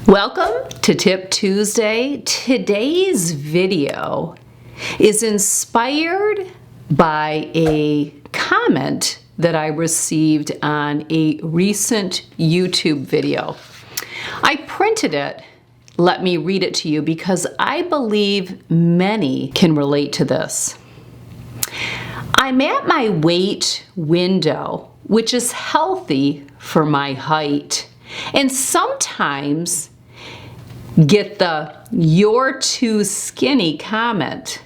Welcome to Tip Tuesday. Today's video is inspired by a comment that I received on a recent YouTube video. I printed it. Let me read it to you because I believe many can relate to this. I'm at my weight window, which is healthy for my height, and sometimes get the "you're too skinny" comment.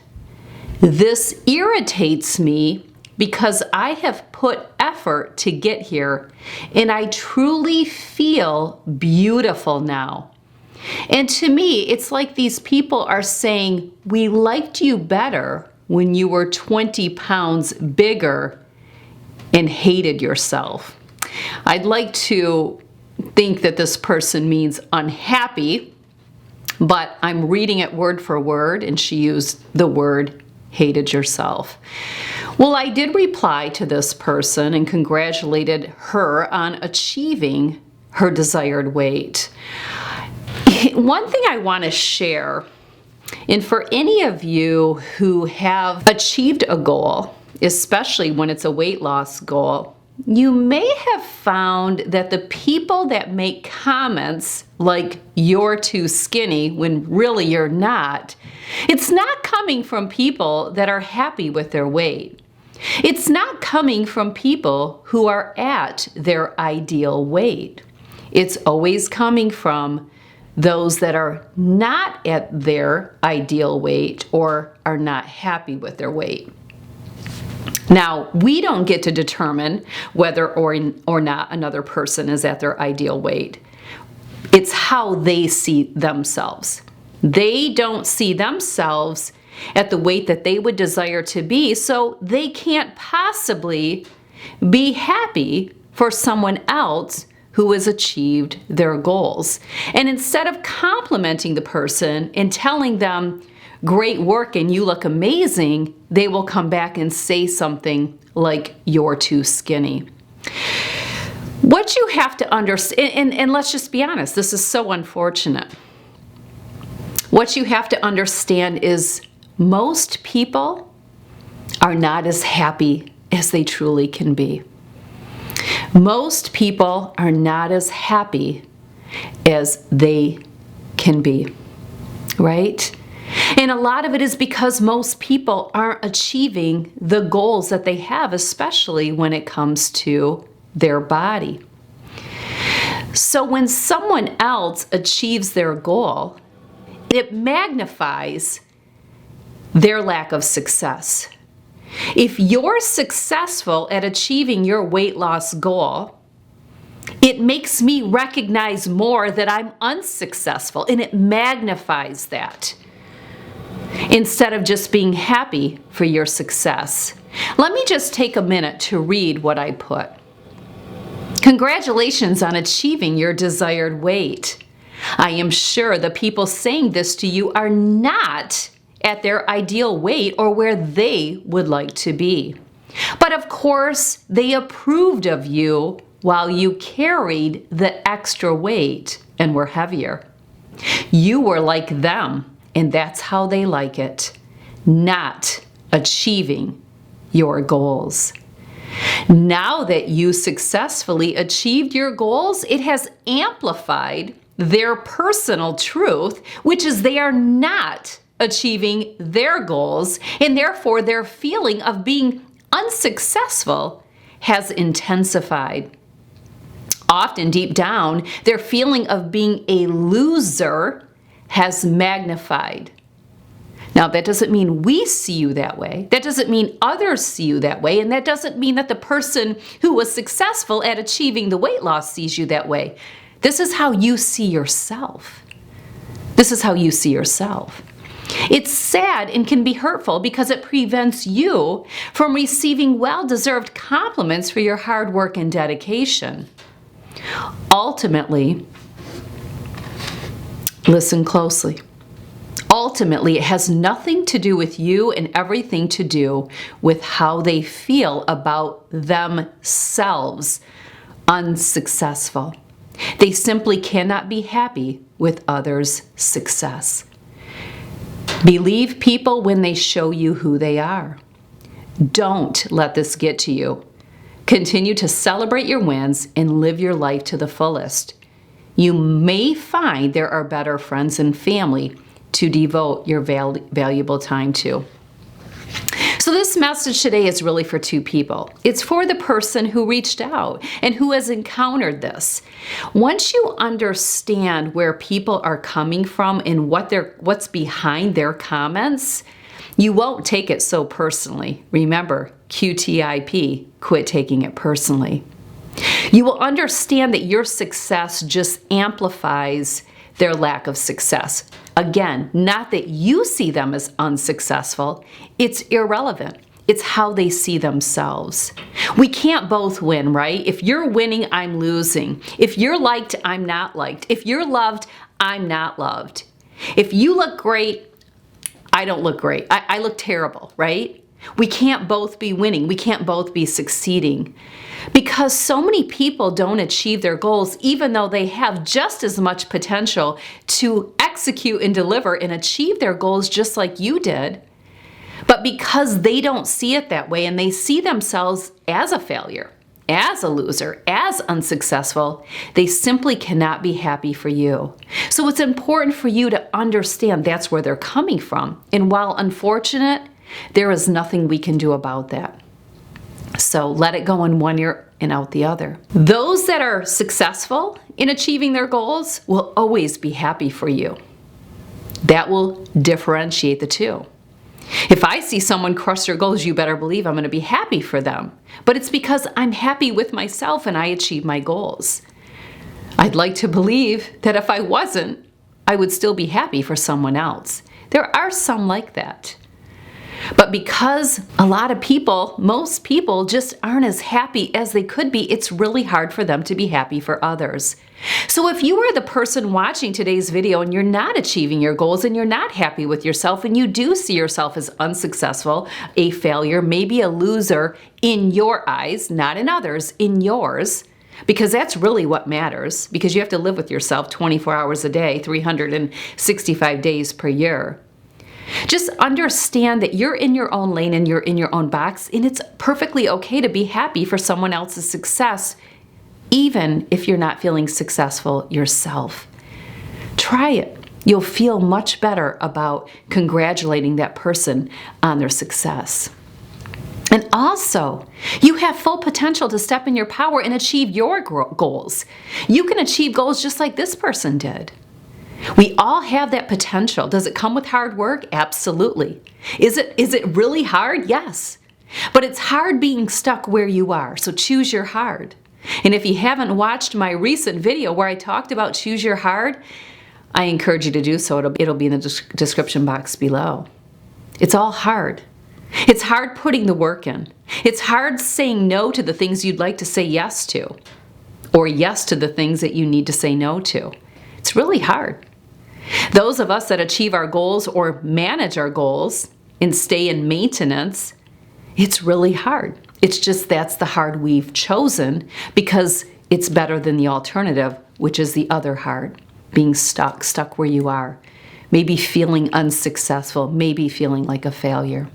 This irritates me because I have put effort to get here and I truly feel beautiful now. And to me, it's like these people are saying, we liked you better when you were 20 pounds bigger and hated yourself. I'd like to think that this person means unhappy, but I'm reading it word for word, and she used the word hated yourself. Well, I did reply to this person and congratulated her on achieving her desired weight. One thing I want to share, and for any of you who have achieved a goal, especially when it's a weight loss goal, you may have found that the people that make comments like "you're too skinny" when really you're not, it's not coming from people that are happy with their weight. It's not coming from people who are at their ideal weight. It's always coming from those that are not at their ideal weight or are not happy with their weight. Now, we don't get to determine whether or not another person is at their ideal weight. It's how they see themselves. They don't see themselves at the weight that they would desire to be, so they can't possibly be happy for someone else who has achieved their goals. And instead of complimenting the person and telling them, "Great work and you look amazing," they will come back and say something like, "You're too skinny." What you have to understand, and let's just be honest, this is so unfortunate. What you have to understand is most people are not as happy as they truly can be. Most people are not as happy as they can be, right? And a lot of it is because most people aren't achieving the goals that they have, especially when it comes to their body. So when someone else achieves their goal, it magnifies their lack of success. If you're successful at achieving your weight loss goal, it makes me recognize more that I'm unsuccessful, and it magnifies that, instead of just being happy for your success. Let me just take a minute to read what I put. Congratulations on achieving your desired weight. I am sure the people saying this to you are not at their ideal weight or where they would like to be. But of course, they approved of you while you carried the extra weight and were heavier. You were like them, and that's how they like it, not achieving your goals. Now that you successfully achieved your goals, it has amplified their personal truth, which is they are not achieving their goals, and therefore their feeling of being unsuccessful has intensified. Often deep down, their feeling of being a loser has magnified. Now, that doesn't mean we see you that way. That doesn't mean others see you that way. And that doesn't mean that the person who was successful at achieving the weight loss sees you that way. This is how you see yourself. This is how you see yourself. It's sad and can be hurtful because it prevents you from receiving well-deserved compliments for your hard work and dedication. Ultimately, listen closely. Ultimately, it has nothing to do with you and everything to do with how they feel about themselves unsuccessful. They simply cannot be happy with others' success. Believe people when they show you who they are. Don't let this get to you. Continue to celebrate your wins and live your life to the fullest. You may find there are better friends and family to devote your valuable time to. So this message today is really for two people. It's for the person who reached out and who has encountered this. Once you understand where people are coming from and what's behind their comments, you won't take it so personally. Remember, QTIP, quit taking it personally. You will understand that your success just amplifies their lack of success. Again, not that you see them as unsuccessful. It's irrelevant. It's how they see themselves. We can't both win, right? If you're winning, I'm losing. If you're liked, I'm not liked. If you're loved, I'm not loved. If you look great, I don't look great. I look terrible, right? We can't both be winning. We can't both be succeeding. Because so many people don't achieve their goals, even though they have just as much potential to execute and deliver and achieve their goals just like you did. But because they don't see it that way and they see themselves as a failure, as a loser, as unsuccessful, they simply cannot be happy for you. So it's important for you to understand that's where they're coming from. And while unfortunate, there is nothing we can do about that. So let it go in one ear and out the other. Those that are successful in achieving their goals will always be happy for you. That will differentiate the two. If I see someone crush their goals, you better believe I'm going to be happy for them. But it's because I'm happy with myself and I achieve my goals. I'd like to believe that if I wasn't, I would still be happy for someone else. There are some like that. But because a lot of people, most people just aren't as happy as they could be, it's really hard for them to be happy for others. So if you are the person watching today's video and you're not achieving your goals and you're not happy with yourself and you do see yourself as unsuccessful, a failure, maybe a loser in your eyes, not in others, in yours, because that's really what matters, because you have to live with yourself 24 hours a day, 365 days per year. Just understand that you're in your own lane and you're in your own box, and it's perfectly okay to be happy for someone else's success, even if you're not feeling successful yourself. Try it. You'll feel much better about congratulating that person on their success. And also, you have full potential to step in your power and achieve your goals. You can achieve goals just like this person did. We all have that potential. Does it come with hard work? Absolutely. Is it really hard? Yes. But it's hard being stuck where you are, so choose your hard. And if you haven't watched my recent video where I talked about choose your hard, I encourage you to do so. It'll be in the description box below. It's all hard. It's hard putting the work in. It's hard saying no to the things you'd like to say yes to, or yes to the things that you need to say no to. It's really hard. Those of us that achieve our goals or manage our goals and stay in maintenance, it's really hard. It's just that's the hard we've chosen because it's better than the alternative, which is the other hard, being stuck where you are, maybe feeling unsuccessful, maybe feeling like a failure.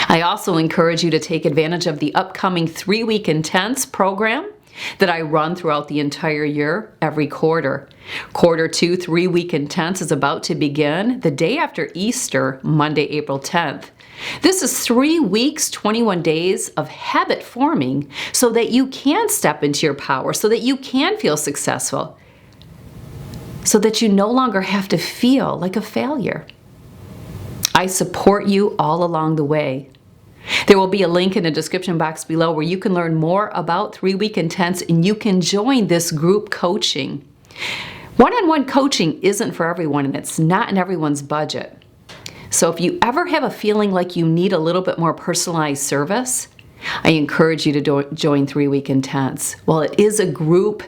I also encourage you to take advantage of the upcoming 3-week intense program that I run throughout the entire year, every quarter. Quarter 2, 3-week intense is about to begin the day after Easter, Monday, April 10th. This is 3 weeks, 21 days of habit forming so that you can step into your power, so that you can feel successful, so that you no longer have to feel like a failure. I support you all along the way. There will be a link in the description box below where you can learn more about 3-week intense and you can join this group coaching. One-on-one coaching isn't for everyone and it's not in everyone's budget. So if you ever have a feeling like you need a little bit more personalized service, I encourage you to join 3-week intense. While it is a group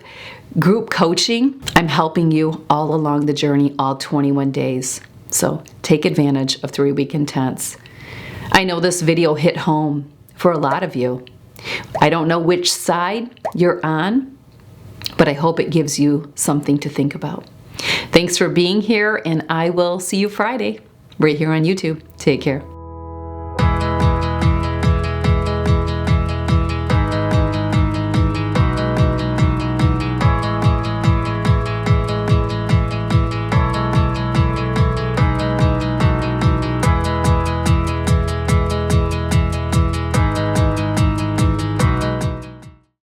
coaching, I'm helping you all along the journey, all 21 days. So take advantage of 3-week intense. I know this video hit home for a lot of you. I don't know which side you're on, but I hope it gives you something to think about. Thanks for being here, and I will see you Friday right here on YouTube. Take care.